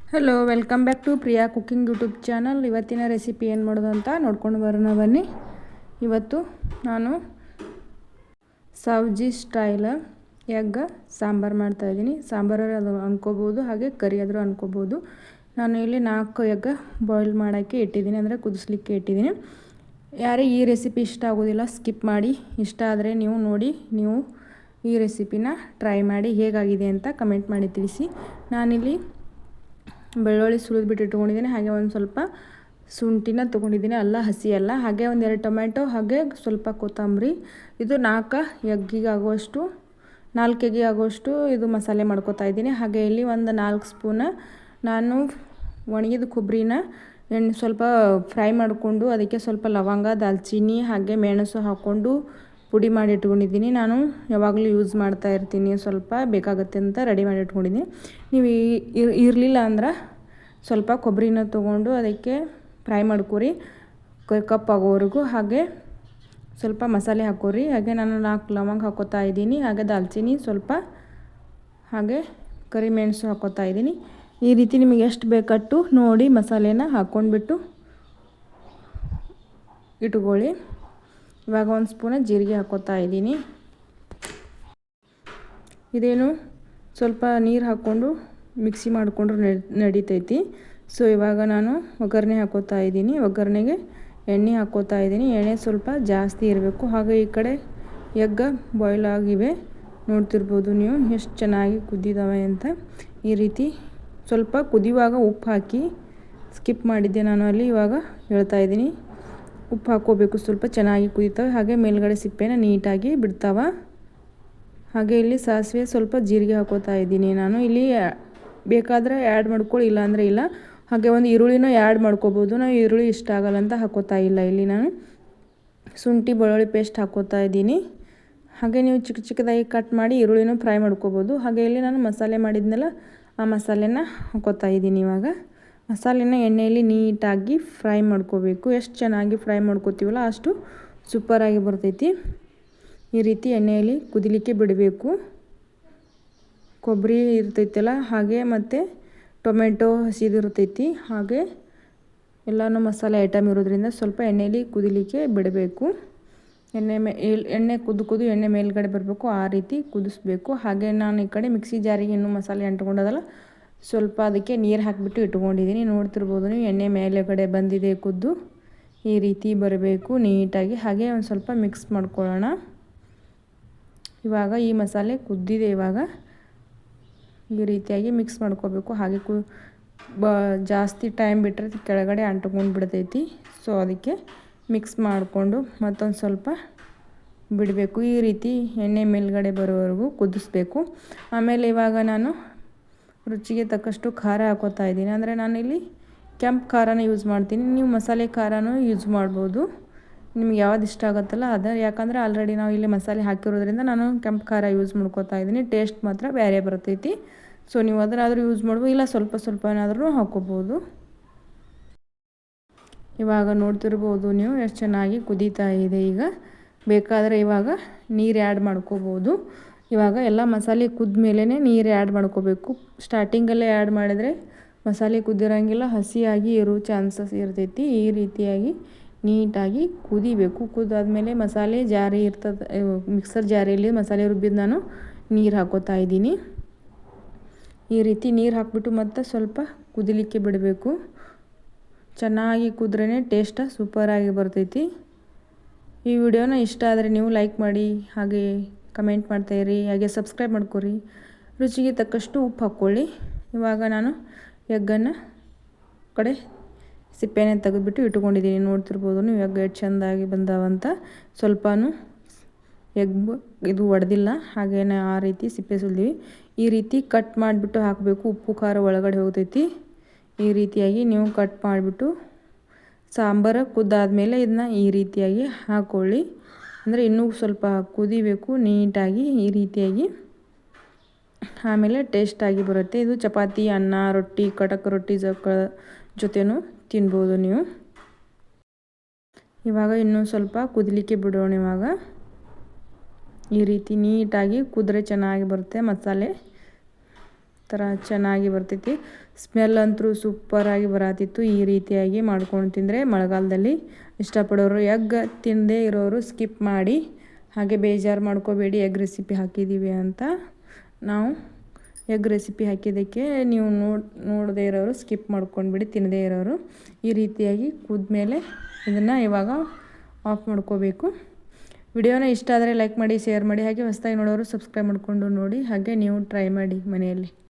Hello, welcome back to Priya cooking YouTube channel. ಇವತ್ತಿನ recipe ಏನು ಮಾಡೋದು ಅಂತ ನೋಡ್ಕೊಂಡು ಬರೋಣ ಬನ್ನಿ. ಇವತ್ತು ನಾನು ಸಬ್ಜಿ ಸ್ಟೈಲ್ ಎಗ್ ಸಾಂಬಾರು ಮಾಡ್ತಾಯಿದ್ದೀನಿ. ಸಾಂಬಾರು ಅದು ಅನ್ಕೋಬೋದು, ಹಾಗೆ ಕರಿ ಆದರೂ ಅನ್ಕೋಬೋದು. ನಾನು ಇಲ್ಲಿ 4 ಎಗ್ ಬಾಯ್ಲ್ ಮಾಡೋಕ್ಕೆ ಇಟ್ಟಿದ್ದೀನಿ, ಅಂದರೆ ಕುದಿಸ್ಲಿಕ್ಕೆ ಇಟ್ಟಿದ್ದೀನಿ. ಯಾರೇ ಈ ರೆಸಿಪಿ ಇಷ್ಟ ಆಗೋದಿಲ್ಲ ಸ್ಕಿಪ್ ಮಾಡಿ, ಇಷ್ಟ ಆದರೆ ನೀವು ನೋಡಿ ನೀವು ಈ ರೆಸಿಪಿನ ಟ್ರೈ ಮಾಡಿ ಹೇಗಾಗಿದೆ ಅಂತ ಕಮೆಂಟ್ ಮಾಡಿ ತಿಳಿಸಿ. ನಾನಿಲ್ಲಿ ಬೆಳ್ಳುಳ್ಳಿ ಸುಲಿದ್ಬಿಟ್ಟು ಇಟ್ಕೊಂಡಿದ್ದೀನಿ, ಹಾಗೆ ಒಂದು ಸ್ವಲ್ಪ ಶುಂಠಿನ ತೊಗೊಂಡಿದ್ದೀನಿ, ಅಲ್ಲ ಹಸಿ ಅಲ್ಲ, ಹಾಗೆ ಒಂದು 2 ಟೊಮೆಟೊ, ಹಾಗೆ ಸ್ವಲ್ಪ ಕೊತ್ತಂಬರಿ. ಇದು 4 ಎಗ್ಗಿಗೆ ಆಗುವಷ್ಟು ಇದು ಮಸಾಲೆ ಮಾಡ್ಕೊತಾ ಇದ್ದೀನಿ. ಹಾಗೆ ಇಲ್ಲಿ ಒಂದು 4 ಸ್ಪೂನ ನಾನು ಒಣಗಿದ ಕೊಬ್ಬರಿನ ಸ್ವಲ್ಪ ಫ್ರೈ ಮಾಡಿಕೊಂಡು ಅದಕ್ಕೆ ಸ್ವಲ್ಪ ಲವಂಗ, ದಾಲ್ಚಿನ್ನಿ ಹಾಗೆ ಮೆಣಸು ಹಾಕ್ಕೊಂಡು ಪುಡಿ ಮಾಡಿ ಇಟ್ಕೊಂಡಿದ್ದೀನಿ. ನಾನು ಯಾವಾಗಲೂ ಯೂಸ್ ಮಾಡ್ತಾ ಇರ್ತೀನಿ, ಸ್ವಲ್ಪ ಬೇಕಾಗುತ್ತೆ ಅಂತ ರೆಡಿ ಮಾಡಿ ಇಟ್ಕೊಂಡಿದ್ದೀನಿ. ನೀವು ಇರಲಿಲ್ಲ ಅಂದ್ರೆ ಸ್ವಲ್ಪ ಕೊಬ್ಬರಿನ ತೊಗೊಂಡು ಅದಕ್ಕೆ ಫ್ರೈ ಮಾಡ್ಕೊರಿ ಕಪ್ಪಾಗೋವರೆಗೂ. ಹಾಗೆ ಸ್ವಲ್ಪ ಮಸಾಲೆ ಹಾಕೋರಿ. ಹಾಗೆ ನಾನು 4 ಲವಂಗ ಹಾಕೋತಾ ಇದ್ದೀನಿ, ಹಾಗೆ ದಾಲ್ಚಿನ್ನಿ ಸ್ವಲ್ಪ, ಹಾಗೆ ಕರಿಮೆಣಸು ಹಾಕೋತಾ ಇದ್ದೀನಿ. ಈ ರೀತಿ ನಿಮಗೆ ಎಷ್ಟು ಬೇಕಟ್ಟು ನೋಡಿ ಮಸಾಲೆನ ಹಾಕ್ಕೊಂಡ್ಬಿಟ್ಟು ಇಟ್ಕೊಳ್ಳಿ. ಇವಾಗ 1 ಸ್ಪೂನ ಜೀರಿಗೆ ಹಾಕೋತಾ ಇದ್ದೀನಿ. ಇದೇನು ಸ್ವಲ್ಪ ನೀರು ಹಾಕ್ಕೊಂಡು ಮಿಕ್ಸಿ ಮಾಡಿಕೊಂಡ್ರೆ ನಡೀತೈತಿ. ಸೊ ಇವಾಗ ನಾನು ಒಗ್ಗರಣೆ ಹಾಕೋತಾ ಇದ್ದೀನಿ. ಒಗ್ಗರಣೆಗೆ ಎಣ್ಣೆ ಹಾಕೋತಾ ಇದ್ದೀನಿ. ಎಣ್ಣೆ ಸ್ವಲ್ಪ ಜಾಸ್ತಿ ಇರಬೇಕು. ಹಾಗೆ ಈ ಕಡೆ ಎಗ್ ಬಾಯ್ಲ್ ಆಗಿವೆ, ನೋಡ್ತಿರ್ಬೋದು ನೀವು ಎಷ್ಟು ಚೆನ್ನಾಗಿ ಕುದ್ದಿದ್ದಾವೆ ಅಂತ. ಈ ರೀತಿ ಸ್ವಲ್ಪ ಕುದಿಯುವಾಗ ಉಪ್ಪು ಹಾಕಿ, ಸ್ಕಿಪ್ ಮಾಡಿದ್ದೆ ನಾನು ಅಲ್ಲಿ, ಇವಾಗ ಹೇಳ್ತಾ ಇದ್ದೀನಿ. ಉಪ್ಪು ಹಾಕ್ಕೋಬೇಕು, ಸ್ವಲ್ಪ ಚೆನ್ನಾಗಿ ಕುದೀತವೆ. ಹಾಗೆ ಮೇಲ್ಗಡೆ ಸಿಪ್ಪೆನ ನೀಟಾಗಿ ಬಿಡ್ತಾವೆ. ಹಾಗೆ ಇಲ್ಲಿ ಸಾಸಿವೆ ಸ್ವಲ್ಪ ಜೀರಿಗೆ ಹಾಕೋತಾ ಇದ್ದೀನಿ. ನಾನು ಇಲ್ಲಿ ಬೇಕಾದರೆ ಆ್ಯಡ್ ಮಾಡ್ಕೊಳ್ಳಿ, ಇಲ್ಲಾಂದರೆ ಇಲ್ಲ. ಹಾಗೆ ಒಂದು ಈರುಳ್ಳಿನೂ ಆ್ಯಡ್ ಮಾಡ್ಕೋಬೋದು. ನಾವು ಈರುಳ್ಳಿ ಇಷ್ಟ ಆಗಲ್ಲ ಅಂತ ಹಾಕೋತಾ ಇಲ್ಲ. ಇಲ್ಲಿ ನಾನು ಶುಂಠಿ ಬೆಳ್ಳುಳ್ಳಿ ಪೇಸ್ಟ್ ಹಾಕೋತಾ ಇದ್ದೀನಿ. ಹಾಗೆ ನೀವು ಚಿಕ್ಕ ಚಿಕ್ಕದಾಗಿ ಕಟ್ ಮಾಡಿ ಈರುಳ್ಳಿನೂ ಫ್ರೈ ಮಾಡ್ಕೋಬೋದು. ಹಾಗೆ ಇಲ್ಲಿ ನಾನು ಮಸಾಲೆ ಮಾಡಿದ್ನಲ್ಲ, ಆ ಮಸಾಲೆನ ಹಾಕೋತಾ ಇದ್ದೀನಿ. ಇವಾಗ ಮಸಾಲೆನ ಎಣ್ಣೆಯಲ್ಲಿ ನೀಟಾಗಿ ಫ್ರೈ ಮಾಡ್ಕೋಬೇಕು. ಎಷ್ಟು ಚೆನ್ನಾಗಿ ಫ್ರೈ ಮಾಡ್ಕೋತೀವಲ್ಲ ಅಷ್ಟು ಸೂಪರಾಗಿ ಬರ್ತೈತಿ. ಈ ರೀತಿ ಎಣ್ಣೆಯಲ್ಲಿ ಕುದಿಲಿಕ್ಕೆ ಬಿಡಬೇಕು. ಕೊಬ್ಬರಿ ಇರ್ತೈತಲ್ಲ, ಹಾಗೆ ಮತ್ತು ಟೊಮೆಟೊ ಹಸಿದಿರ್ತೈತಿ, ಹಾಗೆ ಎಲ್ಲನೂ ಮಸಾಲೆ ಐಟಮ್ ಇರೋದ್ರಿಂದ ಸ್ವಲ್ಪ ಎಣ್ಣೆಯಲ್ಲಿ ಕುದಿಲಿಕ್ಕೆ ಬಿಡಬೇಕು. ಎಣ್ಣೆ ಕುದ್ದು ಎಣ್ಣೆ ಮೇಲ್ಗಡೆ ಬರಬೇಕು, ಆ ರೀತಿ ಕುದಿಸ್ಬೇಕು. ಹಾಗೆ ನಾನು ಈ ಕಡೆ ಮಿಕ್ಸಿ ಜಾರಿಗೆ ಇನ್ನೂ ಮಸಾಲೆ ಅಂಟ್ಕೊಂಡದಲ್ಲ, ಸ್ವಲ್ಪ ಅದಕ್ಕೆ ನೀರು ಹಾಕಿಬಿಟ್ಟು ಇಟ್ಕೊಂಡಿದ್ದೀನಿ. ನೋಡ್ತಿರ್ಬೋದು ನೀವು, ಎಣ್ಣೆ ಮೇಲೆಗಡೆ ಬಂದಿದೆ ಕುದ್ದು. ಈ ರೀತಿ ಬರಬೇಕು ನೀಟಾಗಿ. ಹಾಗೆ ಒಂದು ಸ್ವಲ್ಪ ಮಿಕ್ಸ್ ಮಾಡ್ಕೊಳ್ಳೋಣ. ಇವಾಗ ಈ ಮಸಾಲೆ ಕುದ್ದಿದೆ. ಇವಾಗ ಈ ರೀತಿಯಾಗಿ ಮಿಕ್ಸ್ ಮಾಡ್ಕೋಬೇಕು. ಹಾಗೆ ಜಾಸ್ತಿ ಟೈಮ್ ಬಿಟ್ಟರೆ ಕೆಳಗಡೆ ಅಂಟ್ಕೊಂಡು ಬಿಡ್ತೈತಿ. ಸೊ ಅದಕ್ಕೆ ಮಿಕ್ಸ್ ಮಾಡಿಕೊಂಡು ಮತ್ತೊಂದು ಸ್ವಲ್ಪ ಬಿಡಬೇಕು. ಈ ರೀತಿ ಎಣ್ಣೆ ಮೇಲ್ಗಡೆ ಬರೋವರೆಗೂ ಕುದಿಸ್ಬೇಕು. ಆಮೇಲೆ ಇವಾಗ ನಾನು ರುಚಿಗೆ ತಕ್ಕಷ್ಟು ಖಾರ ಹಾಕೋತಾ ಇದ್ದೀನಿ. ಅಂದರೆ ನಾನಿಲ್ಲಿ ಕೆಂಪು ಖಾರನ ಯೂಸ್ ಮಾಡ್ತೀನಿ, ನೀವು ಮಸಾಲೆ ಖಾರನೂ ಯೂಸ್ ಮಾಡ್ಬೋದು, ನಿಮ್ಗೆ ಯಾವ್ದು ಇಷ್ಟ ಆಗುತ್ತಲ್ಲ ಅದು. ಯಾಕಂದರೆ ಆಲ್ರೆಡಿ ನಾವು ಇಲ್ಲಿ ಮಸಾಲೆ ಹಾಕಿರೋದ್ರಿಂದ ನಾನು ಕೆಂಪು ಖಾರ ಯೂಸ್ ಮಾಡ್ಕೋತಾ ಇದ್ದೀನಿ. ಟೇಸ್ಟ್ ಮಾತ್ರ ಬೇರೆ ಬರ್ತೈತಿ. ಸೊ ನೀವು ಅದನ್ನಾದರೂ ಯೂಸ್ ಮಾಡ್ಬೋದು, ಇಲ್ಲ ಸ್ವಲ್ಪ ಏನಾದರೂ ಹಾಕ್ಕೋಬೋದು. ಇವಾಗ ನೋಡ್ತಿರ್ಬೋದು ನೀವು ಎಷ್ಟು ಚೆನ್ನಾಗಿ ಕುದೀತಾ ಇದೆ. ಈಗ ಬೇಕಾದರೆ ಇವಾಗ ನೀರು ಆ್ಯಡ್ ಮಾಡ್ಕೋಬೋದು. ಇವಾಗ ಎಲ್ಲ ಮಸಾಲೆ ಕುದ್ದ ಮೇಲೇ ನೀರು ಆ್ಯಡ್ ಮಾಡ್ಕೋಬೇಕು. ಸ್ಟಾರ್ಟಿಂಗಲ್ಲೇ ಆ್ಯಡ್ ಮಾಡಿದರೆ ಮಸಾಲೆ ಕುದ್ದಿರೋಂಗಿಲ್ಲ, ಹಸಿಯಾಗಿ ಇರೋ ಚಾನ್ಸಸ್ ಇರ್ತೈತಿ. ಈ ರೀತಿಯಾಗಿ ನೀಟಾಗಿ ಕುದಿಬೇಕು. ಕುದ್ದಾದ್ಮೇಲೆ ಮಸಾಲೆ ಜಾರಿ ಇರ್ತದೆ, ಮಿಕ್ಸರ್ ಜಾರಿಯಲ್ಲಿ ಮಸಾಲೆ ರುಬ್ಬಿದ್ದು ನಾನು ನೀರು ಹಾಕೋತಾ ಇದ್ದೀನಿ. ಈ ರೀತಿ ನೀರು ಹಾಕಿಬಿಟ್ಟು ಮತ್ತೆ ಸ್ವಲ್ಪ ಕುದಿಲಿಕ್ಕೆ ಬಿಡಬೇಕು. ಚೆನ್ನಾಗಿ ಕುದ್ರೇ ಟೇಸ್ಟ್ ಸೂಪರಾಗಿ ಬರ್ತೈತಿ. ಈ ವಿಡಿಯೋನ ಇಷ್ಟ ಆದರೆ ನೀವು ಲೈಕ್ ಮಾಡಿ, ಹಾಗೆ ಕಮೆಂಟ್ ಮಾಡ್ತಾಯಿರಿ, ಹಾಗೆ ಸಬ್ಸ್ಕ್ರೈಬ್ ಮಾಡ್ಕೊರಿ. ರುಚಿಗೆ ತಕ್ಕಷ್ಟು ಉಪ್ಪು ಹಾಕ್ಕೊಳ್ಳಿ. ಇವಾಗ ನಾನು ಎಗ್ಗನ್ನು ಕಡೆ ಸಿಪ್ಪೆನೇ ತೆಗೆದುಬಿಟ್ಟು ಇಟ್ಕೊಂಡಿದ್ದೀನಿ. ನೋಡ್ತಿರ್ಬೋದು ನೀವು ಎಗ್ ಎಷ್ಟು ಚೆಂದಾಗಿ ಬಂದಾವಂತ. ಸ್ವಲ್ಪನೂ ಎಗ್ ಇದು ಒಡೆದಿಲ್ಲ, ಹಾಗೇನೆ ಆ ರೀತಿ ಸಿಪ್ಪೆ ಸುಲಿದ್ವಿ. ಈ ರೀತಿ ಕಟ್ ಮಾಡಿಬಿಟ್ಟು ಹಾಕಬೇಕು, ಉಪ್ಪು ಖಾರ ಒಳಗಡೆ ಹೋಗ್ತೈತಿ. ಈ ರೀತಿಯಾಗಿ ನೀವು ಕಟ್ ಮಾಡಿಬಿಟ್ಟು ಸಾಂಬಾರು ಕುದ್ದಾದ್ಮೇಲೆ ಇದನ್ನ ಈ ರೀತಿಯಾಗಿ ಹಾಕ್ಕೊಳ್ಳಿ. ಅಂದರೆ ಇನ್ನೂ ಸ್ವಲ್ಪ ಕುದಿಬೇಕು ನೀಟಾಗಿ. ಈ ರೀತಿಯಾಗಿ ಆಮೇಲೆ ಟೇಸ್ಟಾಗಿ ಬರುತ್ತೆ. ಇದು ಚಪಾತಿ, ಅನ್ನ, ರೊಟ್ಟಿ, ಕಟಕ್ ರೊಟ್ಟಿ ಜೊತೆನೂ ತಿನ್ಬೋದು ನೀವು. ಇವಾಗ ಇನ್ನೂ ಸ್ವಲ್ಪ ಕುದಿಲಿಕ್ಕೆ ಬಿಡೋಣ. ಇವಾಗ ಈ ರೀತಿ ನೀಟಾಗಿ ಕುದ್ರೆ ಚೆನ್ನಾಗಿ ಬರುತ್ತೆ ಮಸಾಲೆ. ಥರ ಚೆನ್ನಾಗಿ ಬರ್ತೈತಿ. ಸ್ಮೆಲ್ ಅಂತೂ ಸೂಪರಾಗಿ ಬರತ್ತಿತ್ತು. ಈ ರೀತಿಯಾಗಿ ಮಾಡ್ಕೊಂಡು ತಿಂದರೆ ಮಳೆಗಾಲದಲ್ಲಿ ಇಷ್ಟಪಡೋರು, ಎಗ್ ತಿನ್ನದೇ ಇರೋರು ಸ್ಕಿಪ್ ಮಾಡಿ. ಹಾಗೆ ಬೇಜಾರು ಮಾಡ್ಕೋಬೇಡಿ ಎಗ್ ರೆಸಿಪಿ ಹಾಕಿದ್ದೀವಿ ಅಂತ. ನಾವು ಎಗ್ ರೆಸಿಪಿ ಹಾಕಿದ್ದಕ್ಕೆ ನೀವು ನೋಡದೇ ಇರೋರು ಸ್ಕಿಪ್ ಮಾಡ್ಕೊಂಡ್ಬಿಡಿ, ತಿನ್ನದೇ ಇರೋರು. ಈ ರೀತಿಯಾಗಿ ಕುದ್ಮೇಲೆ ಇದನ್ನು ಇವಾಗ ಆಫ್ ಮಾಡ್ಕೋಬೇಕು. ವಿಡಿಯೋನ ಇಷ್ಟ ಆದರೆ ಲೈಕ್ ಮಾಡಿ, ಶೇರ್ ಮಾಡಿ. ಹಾಗೆ ಹೊಸದಾಗಿ ನೋಡೋರು ಸಬ್ಸ್ಕ್ರೈಬ್ ಮಾಡಿಕೊಂಡು ನೋಡಿ. ಹಾಗೆ ನೀವು ಟ್ರೈ ಮಾಡಿ ಮನೆಯಲ್ಲಿ.